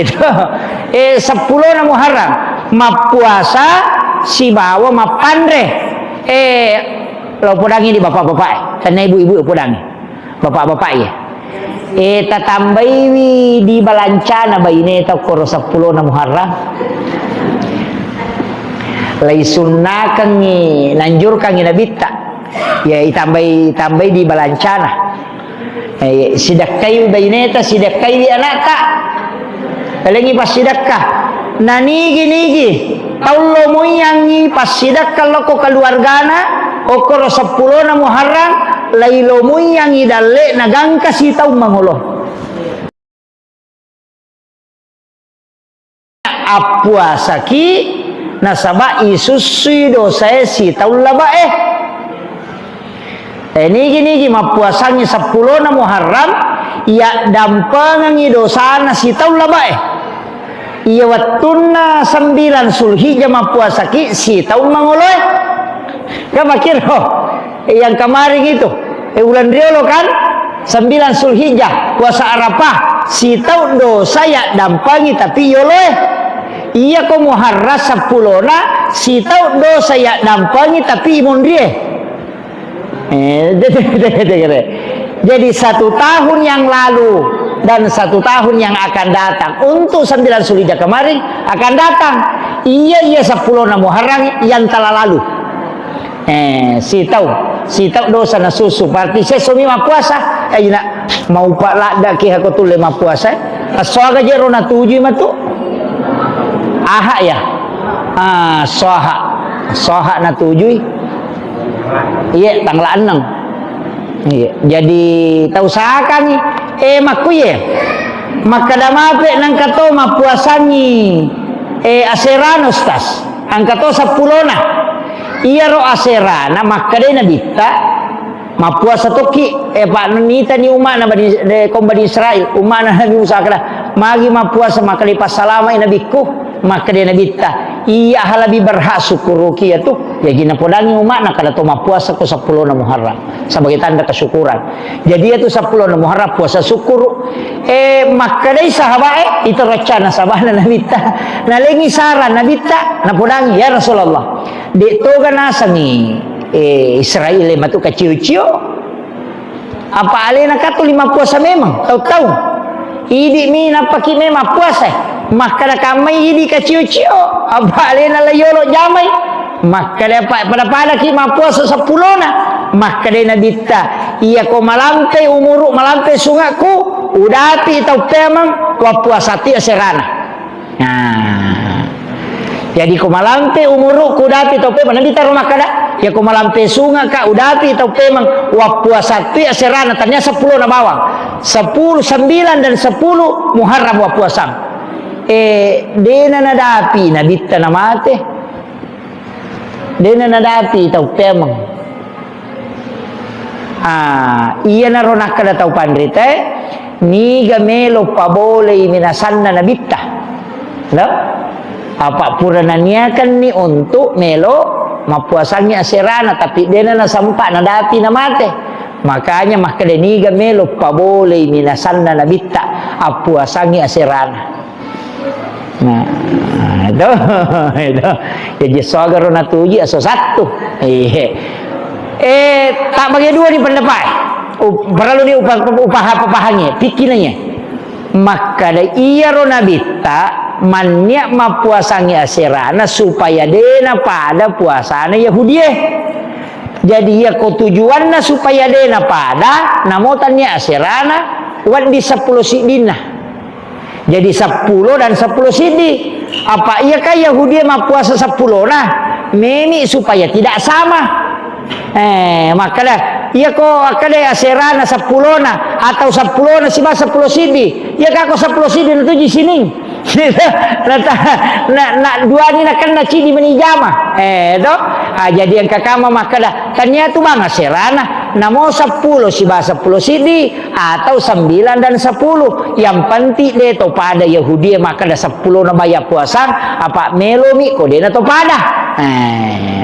itu 10 na Muharram mapuasa si bawa mapandre lo podangi di bapak-bapak karena ibu-ibu podangi bapak-bapak ya tatambai di balancana baine ta koro 10 na Muharram lai sunnah kang ni lanjur kang nabitta ya tambai di balancana sidakai baine ta sidakai di anaka lagi pas sidakah nigi taulo mo yangi pas sidakah loko keluargana okoro 10 na Muharram lailo mo yangi dalle nagangka si tau mangulo apuasaki nasaba isusui dosa si tau laba nigi mapuasanya 10 na Muharram ya dampangangi dosana si tau laba iya wattuna 9 Zulhijjah mapuasaki si tau manguloy kamu kira yang kemarin itu bulan Riolo kan 9 Zulhijjah puasa Arafah si tau dosa ya dampangi tapi yoloy iya ko Muharram 10 na si tau dosa ya dampangi tapi imun dia jadi 1 tahun yang lalu dan 1 tahun yang akan datang untuk 9 Zulhijjah kemarin akan datang iya 10 na Muharram yang telah lalu si tahu dosa na susu berarti saya sumi mapuasa nak mau pak lada ki aku tu lema puasa soaga jero na 7 matu aha ya soha na 7 iya tanggal 6 iya jadi tahu sakan ni makuye makadamape nang kato mapuasangi aserano stas angkato 10 na iya ro aserana makade na bitta mapuasa toki pak nita ni umma na kombani Israel umma na Nabi Musa kala magi mapuasa makali pasalama nabiku makade na bitta iya halabi berhak syukur kia tu ya gina podangi umma na kada to mapuasa ko 10 na Muharram sebagai tanda kesyukuran jadi itu 10 na Muharram puasa syukur makadai sahabat itu rencana sahabat na bitta na lengi saran na bitta na podangi ya Rasulullah de to kana sangi Israel matu keciu-ciu apa alena katu 5 puasa memang tahu idi mi napaki memang puasa maka kamai idi keciu-ciu apa alena layolo jamai maka pada ki puasa 10 na maka de nabita iya ko malamte umuru malamte sungaku udati tau temang wa puasa ti serana jadi ko malamte umuru kudati tau pemang nabita rumah kada ya ko malamte sunga ka udati tau pemang wa puasa ti serana tanya 10 na bawang 10 9 dan 10 Muharram wa puasa dena nadapi nabita na mate dena nadapi tau pemang iya na ronak kada tau pandrite ni gamelo pabole minasanna nabita no apa purananya kan ni untuk melo mapuasanya aserana tapi dena na sampa nadapi na mate makanya makade ni gamelo pabole minasanna nabita apuasanya aserana itu jadi sogar na 7 aso 1 tak bagi 2 di pendapat perlu ni upah-upahanya pikirannya maka da iya ro nabita mannya mapuasanya aserana supaya dena pada puasana Yahudi jadi ya ko tujuanna supaya dena pada namotannya aserana wan di 10 sidina jadi 10 dan 10 sidi apa iya kah Yahudi mapuasa 10 nah memi supaya tidak sama maka dah iya ko akade aserana 10 na atau 10 na siba 10 sidi iya ka ko 10 sidi na tuji sining na dua ni na kan na cidi menijama jadi yang kakama maka dah tanya tu bang aserana namo 10 siba 10 sidi atau 9 dan 10 yang penting de to pada Yahudi maka dah 10 na bayar puasa apa melomi ko de na to pada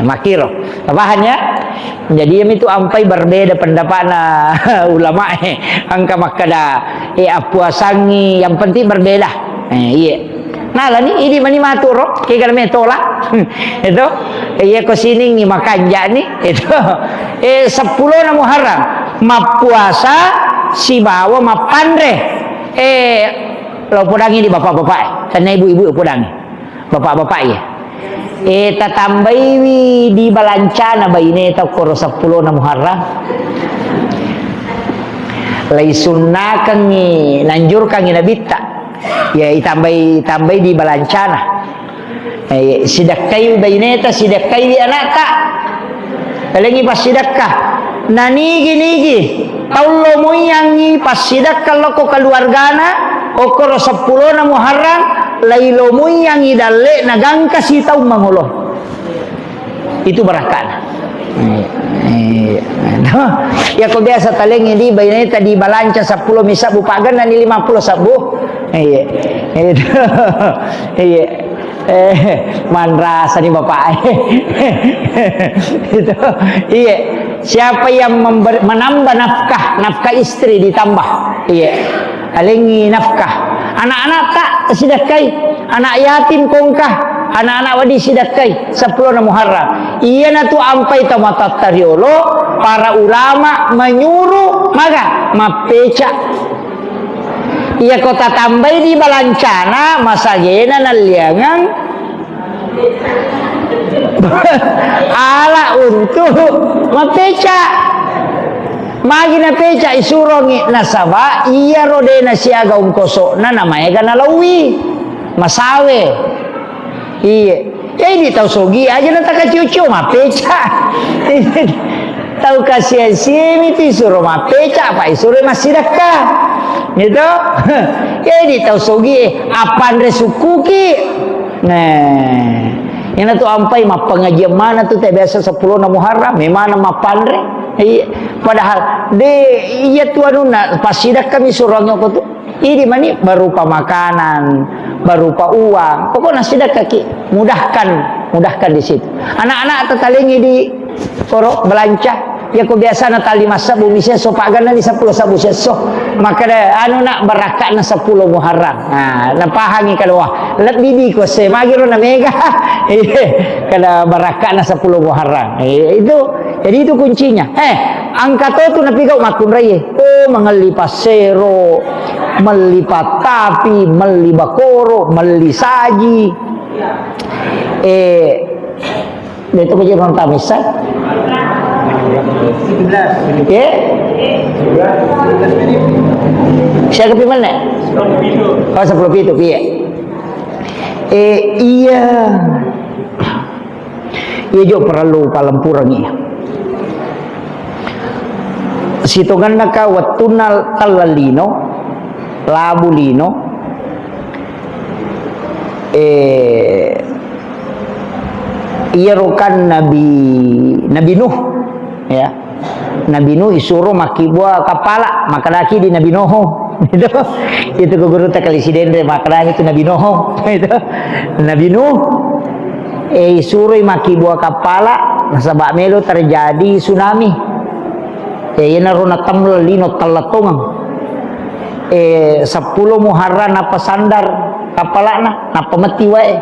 makiro pahamnya jadi itu ampai berbeda pendapat ulama angka makada puasangi yang penting berbeda Iya. Nah lah ni ini mani matur ke kalau metola. Itu iya ko sining ni makanja ni itu. 10 na Muharram mapuasa si bawa mapandre. Lo podangi di bapak-bapak. Sana ibu-ibu podangi. Bapak-bapak ya. Tatambai di balancana bayi tau koro 10 na Muharram. Lai sunnah kangi nanjur kangi nabita. Ya tambai di balancana. Sidakai baineta sidakai di anata. Lagi pas sidakah. Nanigi taulo moyangi pas sidakah loko keluargana okoro 10 na Muharram lailo moyangi dalle nagangka si tau mangulo. Itu barakana. Ya ko biasa talengi di baineta di balanca 10 misa bupagan dan 50 sabu. Iya. Manrasa ni bapak. Itu. Iya. Siapa yang menambah nafkah istri ditambah. Iya. Alengi nafkah. Anak-anak tak sedekah. Anak yatim kongkah. Anak-anak wadi sedekah 10 na Muharram. Iya na tu ampai tamatat tariolo para ulama menyuruh maka mapeca. Iya kota tambai di balancana masagena naliangang ala untuk mapeca. Magi na peca isurongi nasaba iya rodena siaga umkoso na namanya kana lawi masawe. Iya. Ini tahu sogi aja na takacucu mapeca. Tahu kasih itu suruh mapeca apa suruh masidakah. Gitu. Jadi tahu sogi apa andre suku ki. Nah, ini tu ampai mah pengajian mana tu teh biasa 10 na Muharram, memang mapandre. Padahal iya tu anu na pasidak kami suruhnya ko tu. Ini mani berupa makanan, berupa uang. Pokoknya sidak kaki mudahkan di situ. Anak-anak tetalingi di korok belanca. Ya ko biasa na tali masabu misi so pagana ni 10 sabu seso. Maka anu nak berakat na 10 Muharram. Nah, napahangi kadua. Let bibi ko se magiro na mega. Kada berakat na 10 Muharram. Itu jadi itu kuncinya. Angkat tu napigau makun raya. Mengelipat sero, melipat tapi, melibakoro, melisaji. Itu kerja orang tamisan. Ya. Saya ke mana? Oh 10 itu piye? Iya. Iya jo perlu palampurangi. Sitongan naka watunal talalino labulino iya rokan Nabi Nuh ya. Nabi Nuh isuruh maki buah kapala makalaki di Nabi Nuh itu guru tak kali sidendre makalaki itu Nabi Nuh itu Nabi Nuh isuruh maki buah kapala nasabak melo terjadi tsunami. Yana rona tamla lino talatongang 10 Muharram napa sandar kapalana napa mati wae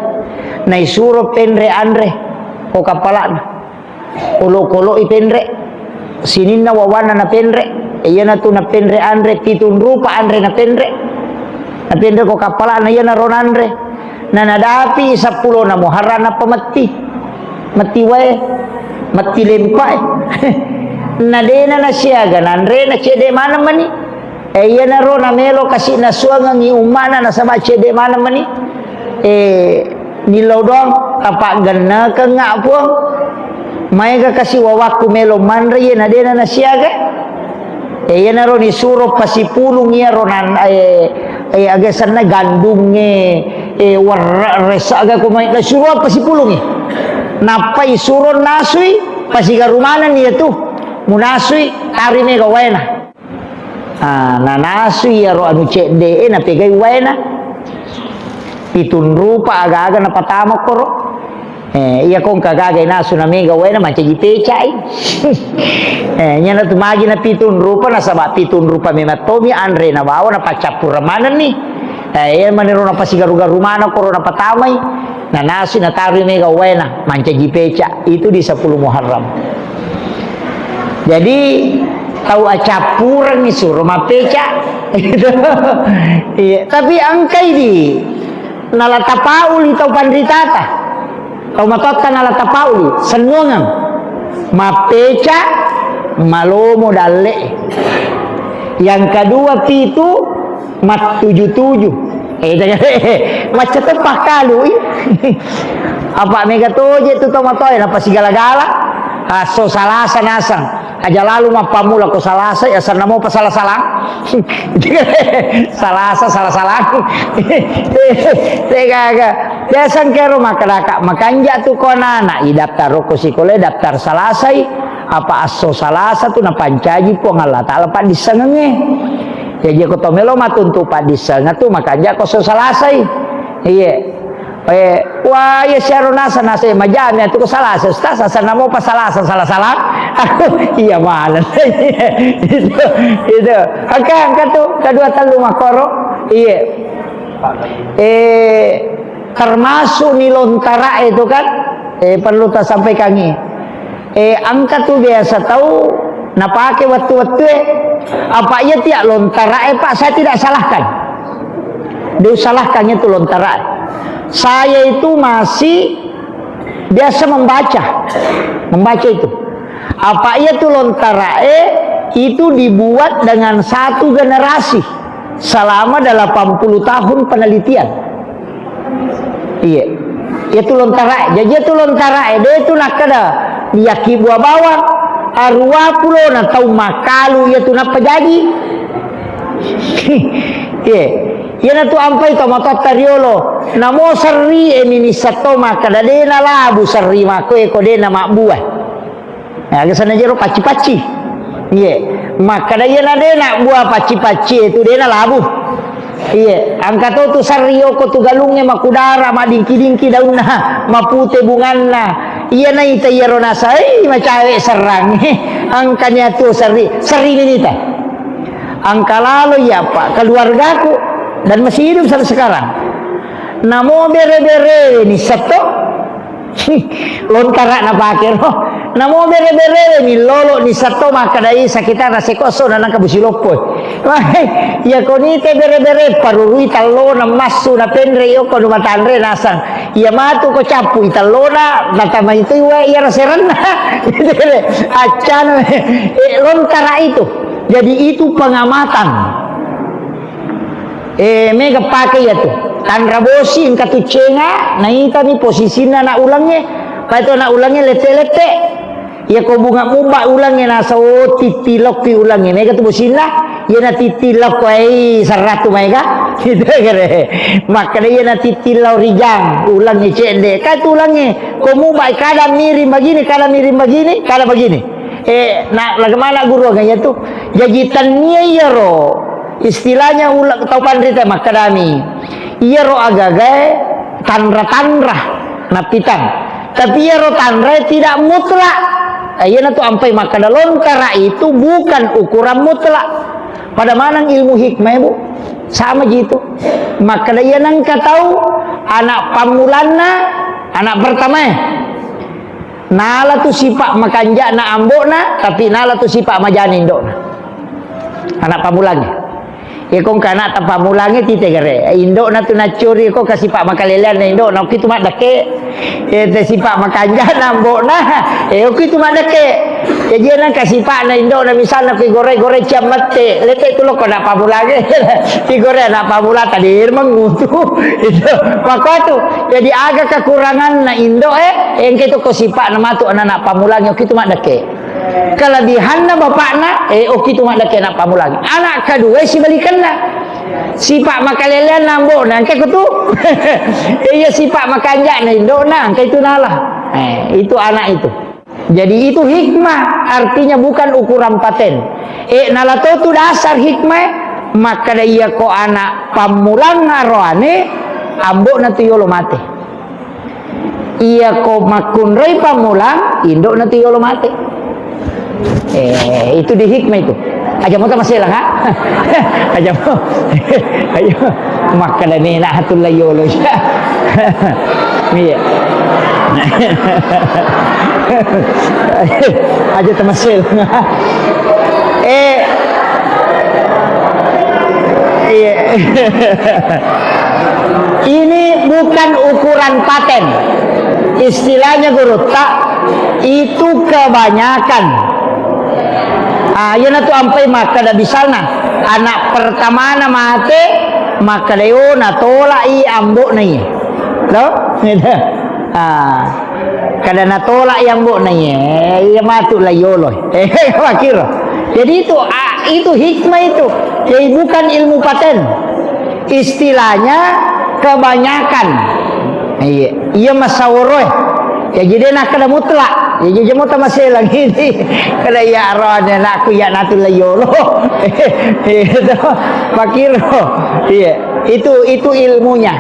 na isuro pendre andre ko kapalana kolo ipendre sininna wawana na pendre yana tu na pendre andre pitun rupa andre na pendre ko kapalana yana rona andre na nadapi 10 na Muharram napa mati wae mati lempai nadena na siaga nandre na cede mana mani iya na ro na melo kasi na suanga ni umana na sama cede mana mani nilaw dong tapak ganna ka nga puang may ka kasi wawaku melo manre iya nadena na siaga iya na ro ni suro pasipulong iya ro nan agasan na gandunge warra resa aga kumay na suro pasipulong napay suro nasui pasigarumanan niya tu munasui tarime ka wena na nasui ya ro anu cede na pegay wena pitun rupa aga-aga na patamak ko ro iya kong kagagay nasu na mega wena manca gipecay nya na tumagi na pitun rupa na saba pitun rupa mematomi andre na bawa na pacapur ramanan ni Maniro na pasigaru-garu mana corona patamay na nasi na tari mega wena manca jipeca itu di 10 Muharram. Jadi tahu acapuran nih suruh mapeca gitu. Iya, tapi angkai di nalata pauli tau pandritata tau matotta nalata pauli senungang mapeca malomo dalle. Yang kedua pitu mat 77 macam tepah kalu apa mega toje tu tomatoy apa sigala-gala aso salasa nasang aja lalu mah pamula ko salasa ya sana mo pa salah-salah salasa salah-salah tega biasa kero makadaka makanja tu konana i daftar ko sikole daftar salasai apa aso salasa tu na pancaji po ngala taala pa disengenge. Ya ko tomelo matuntu padisal na tu makanya ko so salasay. Iya. Wah ya syarunasa nasa majami atu ko salasa. Ustaz asal namo pa salasa salah-salah. Iya malan. Itu. Angka tu kedua telu makoro. Iya. Termasuk nilontara itu kan perlu tak sampaikan ini. Angka tu biasa tahu napake waktu-waktu apa ia tiak lontara pak saya tidak salahkan disalahkannya itu lontara saya itu masih biasa membaca itu apa ia itu lontara itu dibuat dengan satu generasi selama 80 tahun penelitian. Iya itu lontara jadi itu lontara dia itu nak ada yaki buah bawang arwah pulo na tau makalu ya tu na pajaji. Ya na tu ampai to matot tariolo namo sarri emini satoma kadadena labu sarri mako ko dena makbuah. Ya kesana jero paci-paci. Ye maka daya na dena buah paci-paci itu dena labu. Iya, angkat tu sarrio ko tu galungnya makudara madingki-dingki daunna mapute bunganna. Iya na ita yerona sai macawe serang. Angkanya tu seri minita. Angka lalu ya Pak, keluargaku dan masih hidup sampai sekarang. Namo bere-bere ni seto. Lontara na pakir. Namo bere-bere ni lolo ni seto makadai sakitana sekoso na kabusilopoy. Ya konite bere-bere parurui talo na masu na pendre yo kono matandre nasang. Ya matu ko capu italo na natama itu wa ya raseran. Acan lontara itu. Jadi itu pengamatan. Mega pakai ya tuh. Tanrabosi ingkatu cenga na ita ni posisinya na ulangnya. Pa itu na ulangnya lete-lete. Ya ko bunga-bunga ulangnya na so titilok pi ulangnya. Mega tu bosina ya na titilok ko saratu mega. Gitu kere. Maka dia na titilau rijang ulangnya cende. Ka tu ulangnya ko mumba kada mirim begini, kada mirim begini, kada begini. Nah bagaimana guru agaknya tu? Jajitannya ya ro. Istilahnya ulang tau pandrita makadami. Iya ro agagai tanra-tanra napitan. Tapi iya ro tanra tidak mutlak. Iya tu ampai makada lontara itu bukan ukuran mutlak. Pada mana ilmu hikmah bu? Sama gitu. Makada iya nangka tahu anak pamulana anak pertama. Nala tu sifat makanja na ambona tapi nala tu sifat majani indona. Anak pamulanya. Kong kana tanpa mulangnya tite gere indok na tu nacuri ko kasih pak makalelian na indok na kitu mak dake te sipak makanja nambok na kitu mak dake dia na kasih pak na indok na misalnya pi gore-gore jam mate lete tu lo ko na pamulangnya pi gore na pamula tadi mengutu itu maka tu jadi agak kekurangan na indok yang kitu ko sipak na matu anak pamulangnya kitu mak dake kelebihan na bapakna kitu mak dake na pamulang anak kedua si balikan sifat makalelian nambok na angka kutu iya sifat makanja na indok na angka itu nalah itu anak itu jadi itu hikmah artinya bukan ukuran paten nalato tu dasar hikmah maka da iya ko anak pamulang ngaroane ambok na tuyolo mate iya ko makunrei pamulang indok na tuyolo mate itu di hikmah itu aja mo ta masela ha. Aja mo. Ayo. Maka da ni na hatul layolo siya. Iya. Aja ta masela. Iya. Ini bukan ukuran paten. Istilahnya guru tak itu kebanyakan. Yana tu ampai maka da bisalna anak pertama na mate maka dayo na tolak i ambok na ye. Lo? Kada na tolak i ambok na ye. Iya matu layolo. Wakir. Jadi itu hikmah itu. Jadi bukan ilmu paten. Istilahnya kebanyakan. Iya masawroh. Ya jadi nak kada mutlak. Ya jadi mau masih lagi ni. Kada ya arahnya nak aku ya natul layolo. Itu makiro. Iya, itu ilmunya.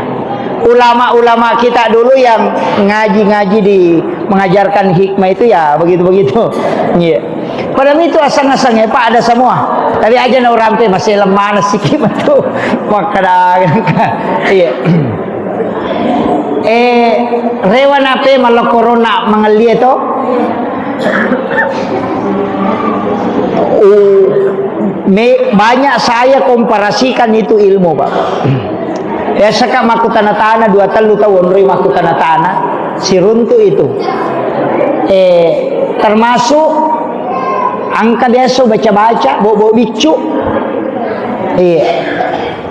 Ulama-ulama kita dulu yang ngaji-ngaji mengajarkan hikmah itu ya begitu-begitu. Iya. Padahal itu asang-asangnya Pak ada semua. Tapi aja na orang tu masih lemah sikit tu. Maka iya. Rewan apa malah corona mengalir tu? Banyak saya komparasikan itu ilmu Pak. Ya sekarang maku tanah-tanah 2 tahun rui maku tanah-tanah si runtuh itu. Termasuk angka biasa baca-baca, bawa bicu.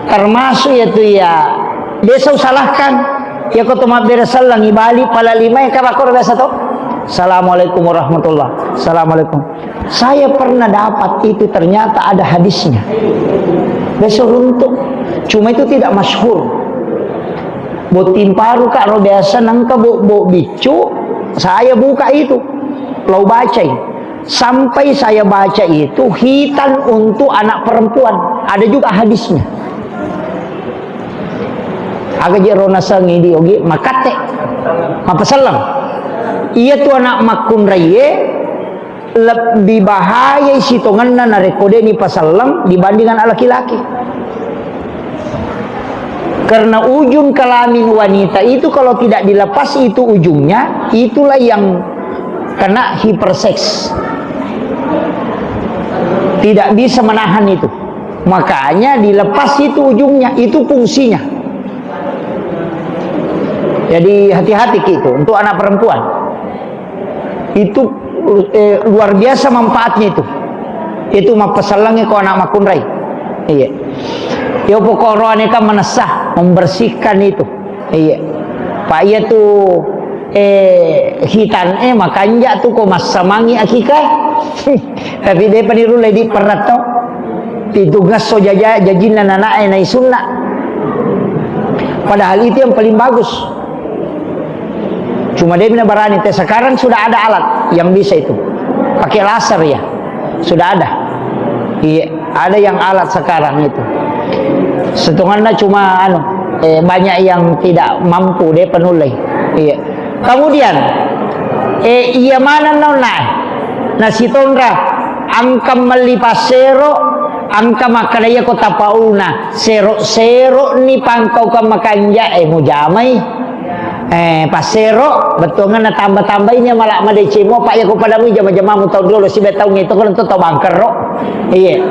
Termasuk itu ya biasa salahkan. Ya kau tu mak berasal langi bali pala 5 ya kabakor biasa tu. Assalamualaikum warahmatullah. Assalamualaikum. Saya pernah dapat itu ternyata ada hadisnya. Besok runtuh. Cuma itu tidak masyhur. Botin paru kak ro biasa nangka bo bicu. Saya buka itu. Lau baca. Sampai saya baca itu hitan untuk anak perempuan. Ada juga hadisnya. Agak jero nasangi di ogi makate. Mapasalam. Iya tu anak makun raye lebih bahaya sitongan na rekode ni pasalam dibandingkan laki-laki. Karena ujung kelamin wanita itu kalau tidak dilepas itu ujungnya itulah yang kena hiperseks. Tidak bisa menahan itu. Makanya dilepas itu ujungnya, itu fungsinya. Jadi hati-hati gitu untuk anak perempuan. Itu luar biasa manfaatnya itu. Itu mah pesalangnya kau anak makunrai. Iya. Ya pokoknya ini kan menesah, membersihkan itu. Iya. Pak iya tuh hitan makanya tuh kau mas samangi akikah. Tapi dia peniru lagi pernah tau. Ditugas so jajin anak nai sunnah. Padahal itu yang paling bagus. Cuma dia benar berani. Sekarang sudah ada alat yang bisa itu. Pakai laser ya. Sudah ada. Iya, ada yang alat sekarang itu. Setengahnya cuma banyak yang tidak mampu dia penulai. Iya. Kemudian iya mana nona? Nasi tondra angka melipasero angka makadaya kota pauna sero ni pangkau ka makanja mujamai. Pasero betul na tambah-tambahnya malah madecimo pak ya ko padamu jama-jama mu tahu dulu si betau ngito kan to bangker ro. Iya.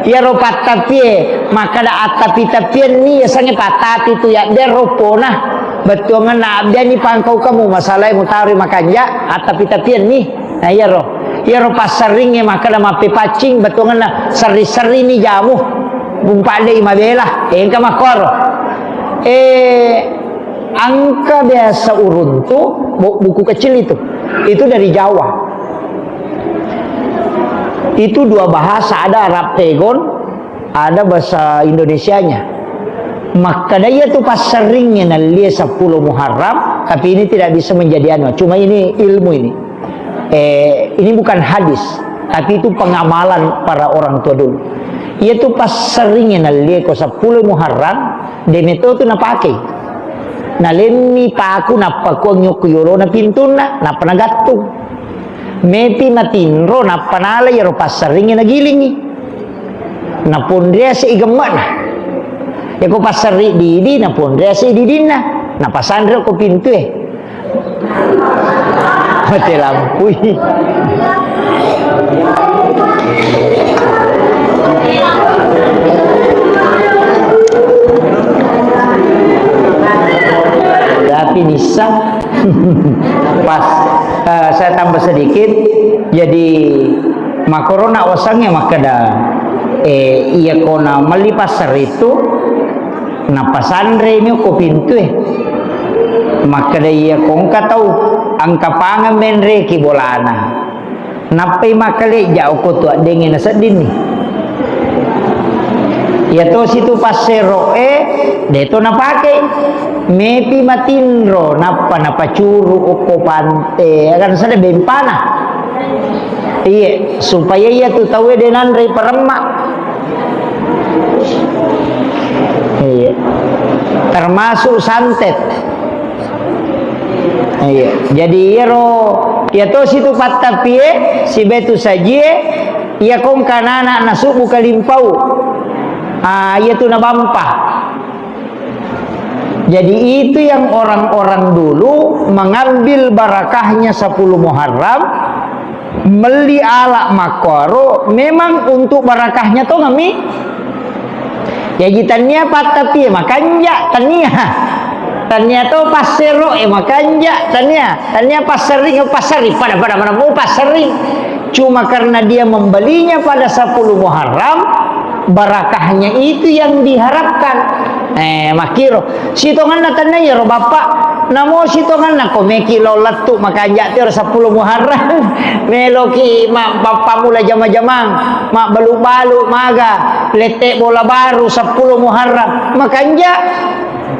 Ya ro patati maka da atapi-tapian ni sange patati tu ya dia ropona. Betul na dia ni pangkau kamu masalah mu tahu makanya atapi-tapian ni. Nah ya ro. Ya ro pasaringnya maka da mape pacing betul na seri-seri ni jamu. Bumpade imabela engka makor. Angka biasa urun tuh buku kecil itu dari Jawa. Itu 2 bahasa, ada Arab Tegon, ada bahasa Indonesianya. Maka dia tuh pas seringnya nalia 10 Muharram, tapi ini tidak bisa menjadi cuma ini ilmu ini. Ini bukan hadis, tapi itu pengamalan para orang tua dulu. Ia tuh pas seringnya nalia ko 10 Muharram, demito tuh napakai. Naleni pa ako napako nyokuyoro na pintun na panagato. mepi matinro na panala yaro pasaringi nagilingi na pondria si igemak na ya ko pasari didi na pondria si didin na pasandro ko pintu mati lampu tapi bisa pas saya tambah sedikit jadi makorona osangnya makada iya kona mali pasar itu na pasandre ini ko pintu makada iya kongka tahu angka pangan menre ki bolana napai makale jauh ko tu dengin sedin nih ya to situ pasero deto na pakai mepi matinro napa curu oko pante akan sada bempana iya supaya ia tu tahu denan rei peremak iya termasuk santet iya jadi iro ya to situ patapie si betu sajie ia kong kanana nasu buka limpau ia tu nabampah. Jadi itu yang orang-orang dulu mengambil barakahnya 10 Muharram meli ala makoro memang untuk barakahnya to ngami ya jitanya patapi makanya tania to pasero makanya tania pasari pada mana mau pasari cuma karena dia membelinya pada 10 Muharram barakahnya itu yang diharapkan makiro sitongan natana ya ro bapak namo sitongan na komeki lo letuk makanya ti 10 Muharram meloki mak bapak mula jama-jamang mak balu-balu maga letek bola baru 10 Muharram makanya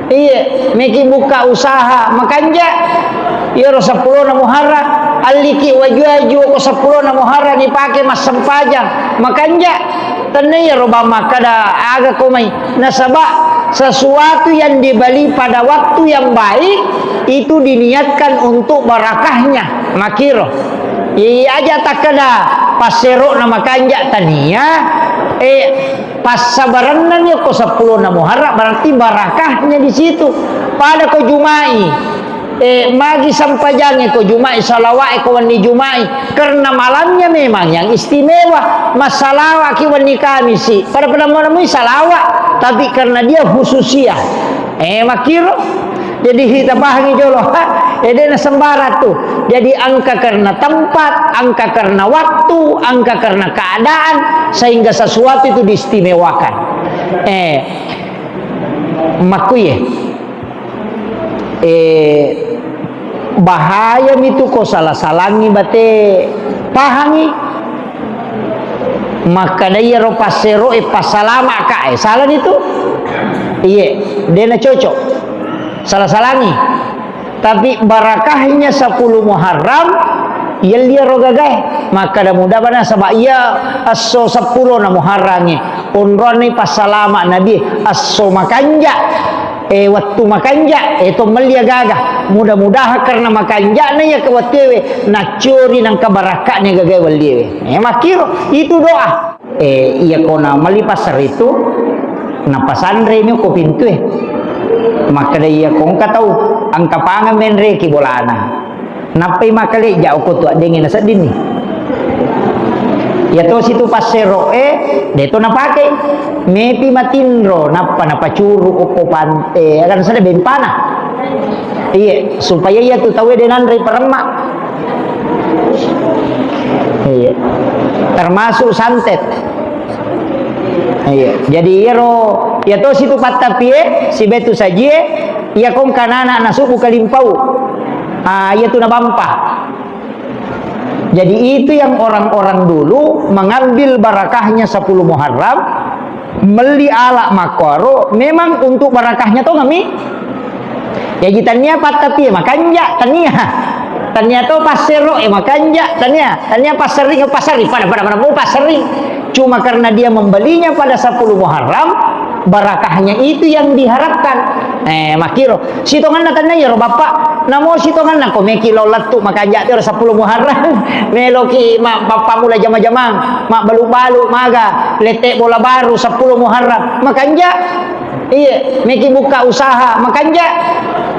iya meki buka usaha makanya ya ro 10 na Muharram aliki waju-waju ko 10 na Muharram dipakai mas sempajang makanya tanaya roba makada aga komai nasaba sesuatu yang dibeli pada waktu yang baik itu diniatkan untuk barakahnya makiro iya aja takada pasero nama kanja tania pas sabarannan ya ko 10 na Muharram berarti barakahnya di situ pada ko Jumai magi sampajangnya ko Jumai salawat ko wani Jumai karena malamnya memang yang istimewa masalah ki wani Kamisi pada namui salawat tapi karena dia khususiah makiro jadi kita bahangi jolo dia sembarat tuh jadi angka karena tempat angka karena waktu angka karena keadaan sehingga sesuatu itu diistimewakan makuye bahaya itu kok salah-salangi bate pahangi maka daya ro pasero pasalama ka salah itu iya dena cocok salah-salangi tapi barakahnya 10 Muharram yang dia rogagai maka dah mudah bana sabak ia aso 10 na Muharramnya unroni pasalama nabi aso makanja waktu makanja itu melia gagah mudah-mudahan karena makanja na ya kawatewe nacuri nang kabarakatnya gagah waliwe makiro itu doa iya kona mali pasar itu na pasandre nyo ko pintu maka iya kong tahu angka pangan menre ki bolana napai makale jauh ko tu dengin sedin ni ya to situ pasero deto na pakai mepi matinro napa curu oko pante akan sada bempana iya supaya ia tu tahu denan rei peremak iya termasuk santet iya jadi iro ya to situ patapie si betu sajie ia kong kanana nasu buka limpau ia tu nabampah. Jadi itu yang orang-orang dulu mengambil barakahnya 10 Muharram meli ala makoro memang untuk barakahnya to ngami ya jitanya patapi makanya tania to pasero makanya tania pasari pada mana mau pasari cuma karena dia membelinya pada 10 Muharram barakahnya itu yang diharapkan makiro sitongan na tanay ro bapak namo sitongan na ko meki lolat tu makanja ti 10 Muharram meloki mak bapak mula jama-jamang mak balu-balu maga letek bola baru 10 Muharram makanja iya meki buka usaha makanja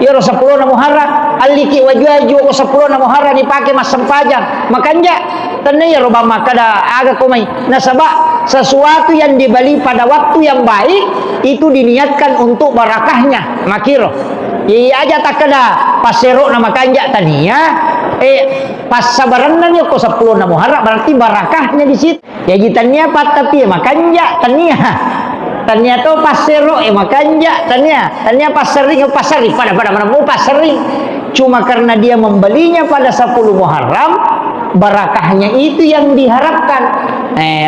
ya 10 na Muharram aliki waju-waju ko 10 na Muharram dipake mas sempajang makanja tanay ro bapak kada aga ko may nasaba sesuatu yang dibeli pada waktu yang baik itu diniatkan untuk barakahnya makiro iya aja tak kena pasero nama kanjak tania pas sabaran yo ko 10 na Muharram berarti barakahnya di situ ya jitanya pat tapi makanja tania to pasero makanja tania pasering pada mau pasering cuma karena dia membelinya pada 10 Muharram barakahnya itu yang diharapkan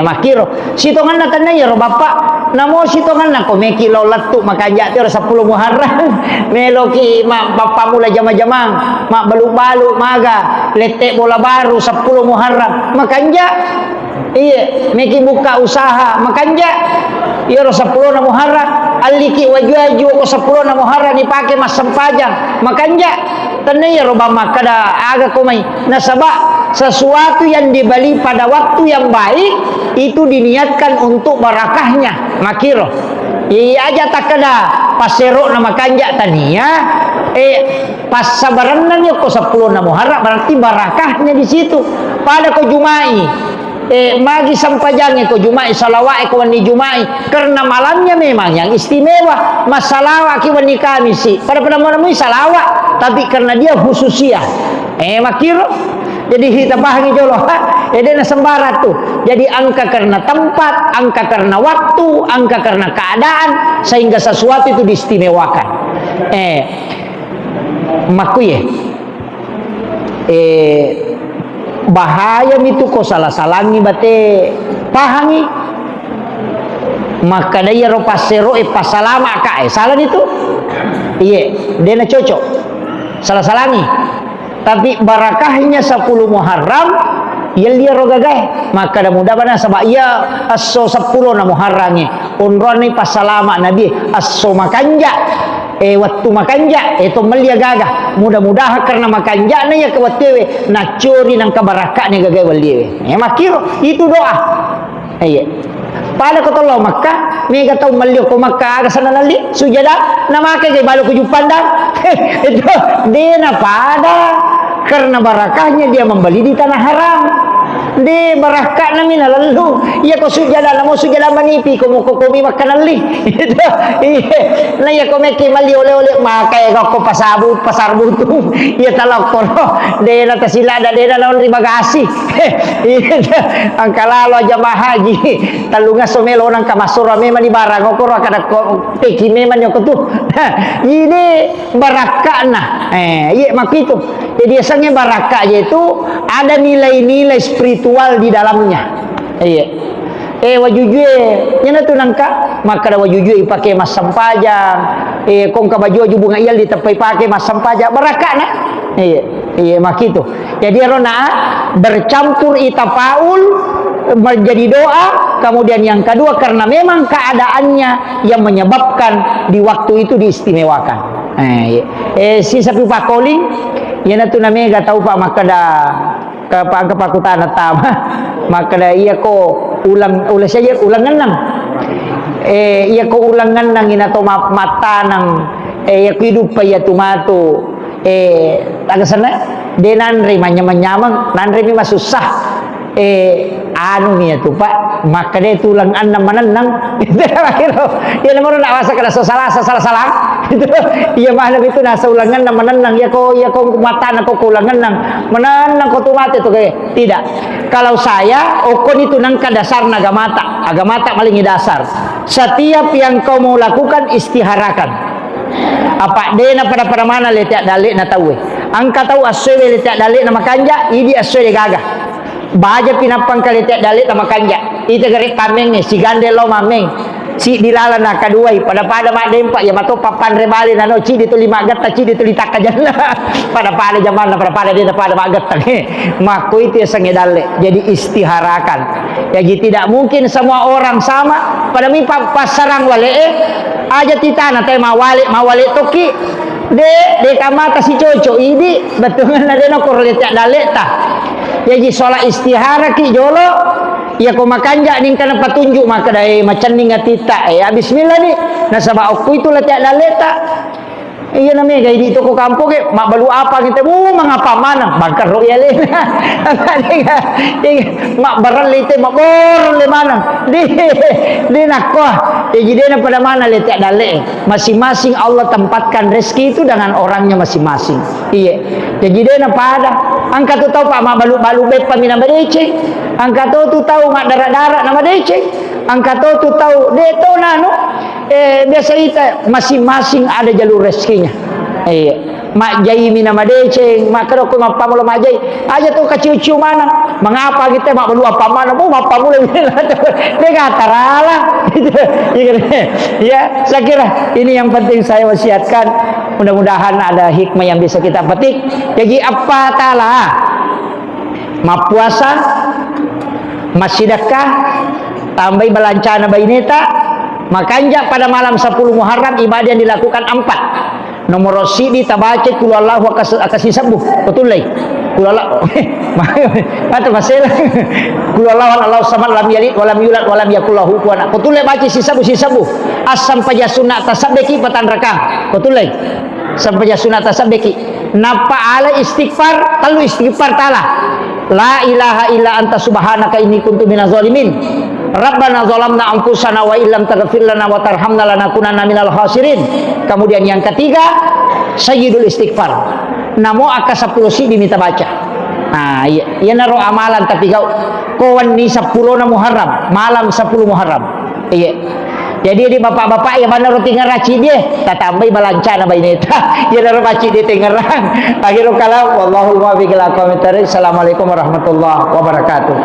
makiro sitongan na tanay ro bapak namo sitongan na ko meki lolat tu makanja ti 10 Muharram meloki mak bapak mula jama-jamang mak balu-balu maga letek bola baru 10 Muharram makanja iya meki buka usaha makanja ya 10 na Muharram aliki waju-waju ko 10 na Muharram dipake mas sempajang makanja tanay ro bapak kada aga ko may nasaba sesuatu yang dibeli pada waktu yang baik itu diniatkan untuk barakahnya makiro iya aja tak kena pasero nama kanjak tania pas sabaran yo ko 10 na Muharram berarti barakahnya di situ pada ko Jumai magi sampajangnya ko Jumai salawat ko wani Jumai karena malamnya memang yang istimewa masalah ki wani Kamisi pada malam salawat tapi karena dia khususiah makiro jadi kita pahami jolo jadi sembarat tuh jadi angka karena tempat angka karena waktu angka karena keadaan sehingga sesuatu itu diistimewakan makuye bahaya itu ko salah-salangi bate pahami maka daya ro pasero pasalama ka salah itu iya dena cocok salah-salangi tapi barakahnya 10 Muharram yang dia rogagay maka mudah-mudahan sabak ia aso 10 na Muharramnya unroni pasalama nabi aso makanja waktu makanja itu melia gagah mudah-mudahan karena makanja na ya kewatwe na curi nang kabarakahnya gagay waliwe makiro itu doa iya pada ko tolo Makkah mega tau malio ko Makkah aga sana nali sujada namake kay balo ko jupandang itu dia na pada karena barakahnya dia membeli di tanah haram de barakah namin lalu iya ko sujada namo sujada manipi ko mo komi makan ali itu iya na ya ko meki mali ole-ole makai ko pasar butung iya talak ko de na tasila da de na lawan ribagasi ang kalalo jamaah haji talunga somelo nang kamasura memang di barang ko kada ko teki memang yo ko tu ini barakah na iya makito jadi asalnya barakah yaitu ada nilai-nilai spiritual di dalamnya. Iya. Wajujue nyana tu nangka maka da wajujue ipake mas sampajang. Kong ka baju bunga iyal ditepai pake mas sampajang barakah na. Iya. Iya makito. Jadi rona bercampur itapaul menjadi doa, kemudian yang kedua karena memang keadaannya yang menyebabkan di waktu itu diistimewakan. Si sapi pakoling yan na ito na mega tau pa makada kapakutan na tama makada iya ko ulang siya ulangan lang iya ko ulangan lang inato mata ng iya ko hidup pa iya tumato taga sana de nanri manyamang nanri mi masusah ano niya to pa makada tulang an naman nang ito na makiro yan naman na awasa ka na salah itu iya mahal itu nasa ulangan naman nang ya ko mata na ko kulangan nang manang ko tumate to kay tidak kalau saya okon itu nang kadasar na agamata maling dasar setiap yang kau mau lakukan istiharakan apa de na pada mana letak dalik na tahu angka tahu aswe letak dalik na makanja idi aswe gagah baja pinapang kalitek dalik na makanja ite garik kameng ni si gandelo mameng si dilala na kaduay pada mak dempak ya mato papan rebali nano ci itu 5 gata ci itu litaka janna pada zaman pada dia pada mak gata maku itu sangedale jadi istiharakan ya jadi tidak mungkin semua orang sama pada mi pasarang wale aja titana teh mawale toki de kamata si coco ini betul na de no korletak daleta jadi solat istihara ki jolo ya ko makanja ning kana patunjuk maka dai macan ning atita ya bismillah ni nasaba aku itu letak daleta iya namanya gaya di toko kampung mak balu apa kita mengapa mana bakar royal mak baran lete mak bor le mana di nakwa jadi dia pada mana letak dale masing-masing Allah tempatkan rezeki itu dengan orangnya masing-masing iya jadi dia pada angkat tu tahu pak mak balu bepa mina badece angkat tu tahu mak darah nama dece angkat tu tahu de to nanu biasa kita masing-masing ada jalur rezekinya mak jai mina madeceng mak karo ko ngapa mulo majai aja tuh keciu-ciu mana mengapa kita mak belu apa mana apa mulai dia katarala gitu ya saya kira ini yang penting saya wasiatkan mudah-mudahan ada hikmah yang bisa kita petik jadi apa tala mak puasa masydekah tambah balancana baineta makanya pada malam 10 Muharram ibadah yang dilakukan 4 nomor sidi tabace kulallahu akasih sabuh betul lagi kulallah atau masalah kulallah Allah samad lam yalid walam yulad walam yakul lahu kufuwan betul lagi baca si sabuh asam paja sunat tasabeki patan rekang betul lagi sampai sunat tasabeki napa ala istighfar talu istighfar taala la ilaha illa anta subhanaka inni kuntu minaz zalimin Rabbana zalamna anfusana wa illam taghfir lana wa tarhamna lanakunanna minal khasirin. Kemudian yang ketiga, sayyidul istighfar. Namo aka 10 si diminta baca. Nah, ya naro amalan tapi kawan ni 10 na Muharram, malam 10 Muharram. Iya. Jadi di bapak-bapak yang mana roti ngeraci dia, tak tambah balancana baineta. Ya naro baci dia tengerang. Akhirul kalam wallahu muwaffiq ila aqwamit thoriq. Assalamualaikum warahmatullahi wabarakatuh.